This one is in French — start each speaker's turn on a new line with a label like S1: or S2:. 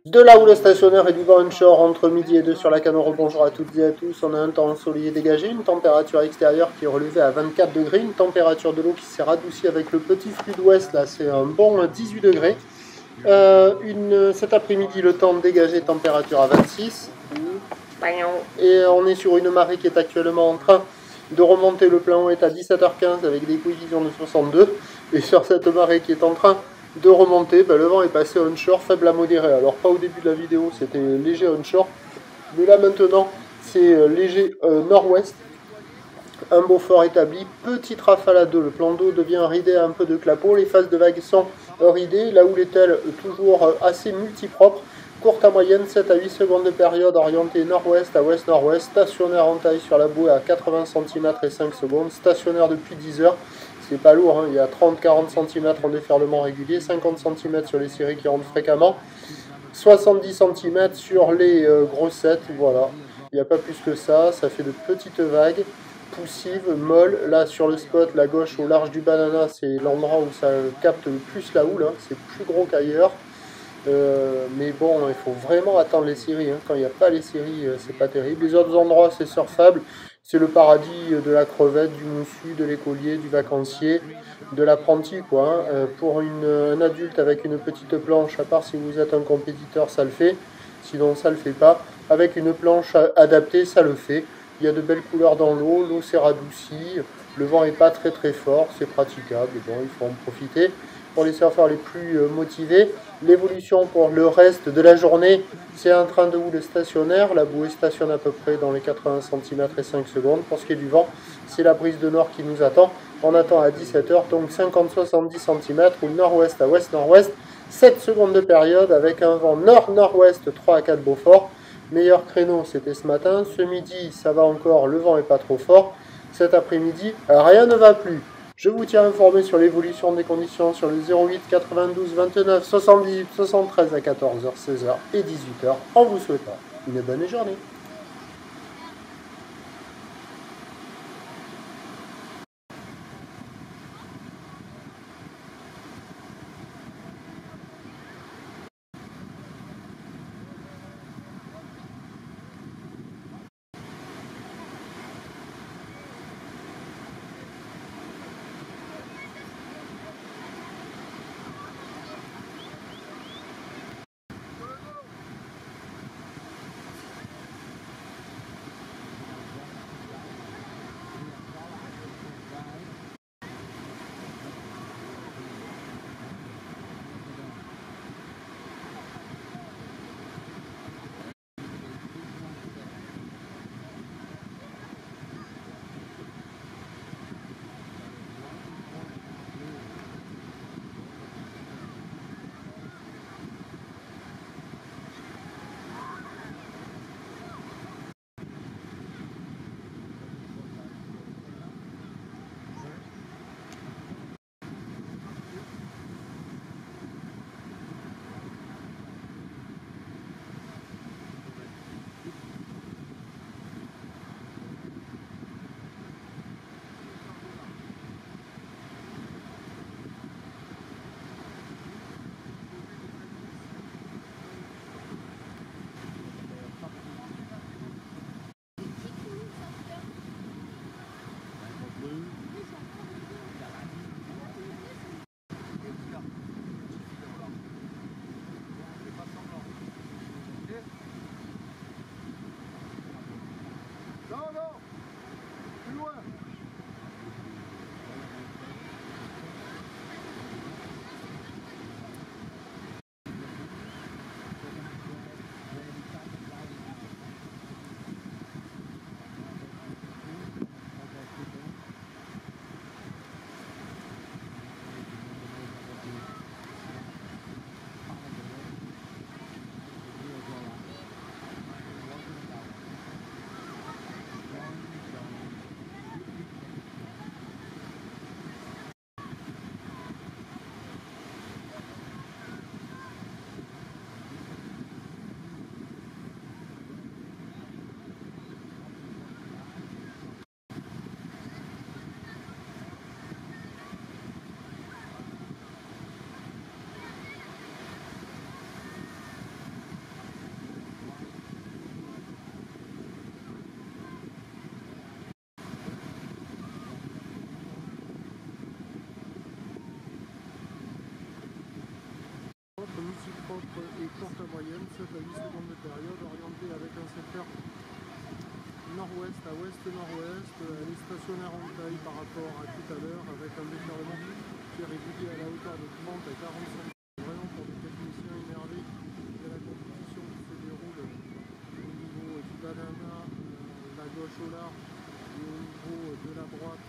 S1: De là où le stationnaire est du vent onshore entre midi et 2 sur la Canoro, bonjour à toutes et à tous. On a un temps ensoleillé dégagé, une température extérieure qui est relevée à 24 degrés, une température de l'eau qui s'est radoucie avec le petit flux d'ouest, là c'est un bon 18 degrés. Cet après-midi, le temps dégagé, température à 26. Et on est sur une marée qui est actuellement en train de remonter. Le plan est à 17h15 avec des coefficients de 62. Et sur cette marée qui est en train de remonter, le vent est passé onshore faible à modéré. Alors pas au début de la vidéo, c'était léger onshore. Mais là maintenant, c'est léger nord-ouest. Un beau fort établi, petite rafale à 2. Le plan d'eau devient ridé à un peu de clapot. Les phases de vagues sont ridées, là où les tels toujours assez multipropres. Courte à moyenne, 7 à 8 secondes de période, orientée nord-ouest à ouest-nord-ouest. Stationnaire en taille sur la bouée à 80 cm et 5 secondes. Stationnaire depuis 10 heures. C'est pas lourd, hein. Il y a 30-40 cm en déferlement régulier, 50 cm sur les séries qui rentrent fréquemment, 70 cm sur les grossettes, voilà. Il n'y a pas plus que ça, ça fait de petites vagues, poussives, molles. Là, sur le spot, la gauche au large du banana, c'est l'endroit où ça capte le plus la houle, hein. C'est plus gros qu'ailleurs. Mais bon, il faut vraiment attendre les séries, hein. Quand il n'y a pas les séries, c'est pas terrible. Les autres endroits, c'est surfable. C'est le paradis de la crevette, du moussu, de l'écolier, du vacancier, de l'apprenti, quoi, hein. Pour un adulte avec une petite planche, à part si vous êtes un compétiteur, ça le fait. Sinon, ça le fait pas. Avec une planche adaptée, ça le fait. Il y a de belles couleurs dans l'eau s'est radoucie. Le vent n'est pas très très fort, c'est praticable. Bon, il faut en profiter. Pour les surfeurs les plus motivés, l'évolution pour le reste de la journée, c'est un train de houle stationnaire. La bouée stationne à peu près dans les 80 cm et 5 secondes. Pour ce qui est du vent, c'est la brise de nord qui nous attend. On attend à 17h, donc 50-70 cm ou nord-ouest à ouest-nord-ouest. 7 secondes de période avec un vent nord-nord-ouest 3 à 4 Beaufort. Meilleur créneau, c'était ce matin. Ce midi, ça va encore, le vent n'est pas trop fort. Cet après-midi, rien ne va plus. Je vous tiens informé sur l'évolution des conditions sur le 08 92 29 78 73 à 14h, 16h et 18h en vous souhaitant une bonne journée. propre et courte à moyenne, 7 à 8 secondes de période, orientée avec un secteur nord-ouest à ouest-nord-ouest. Elle est stationnaire en taille par rapport à tout à l'heure, avec un déferlement qui est régulier à la hauteur de 30 à 40 cm. Vraiment pour des techniciens énervés de la compétition qui se déroule au niveau du banana, la gauche au large et au niveau de la droite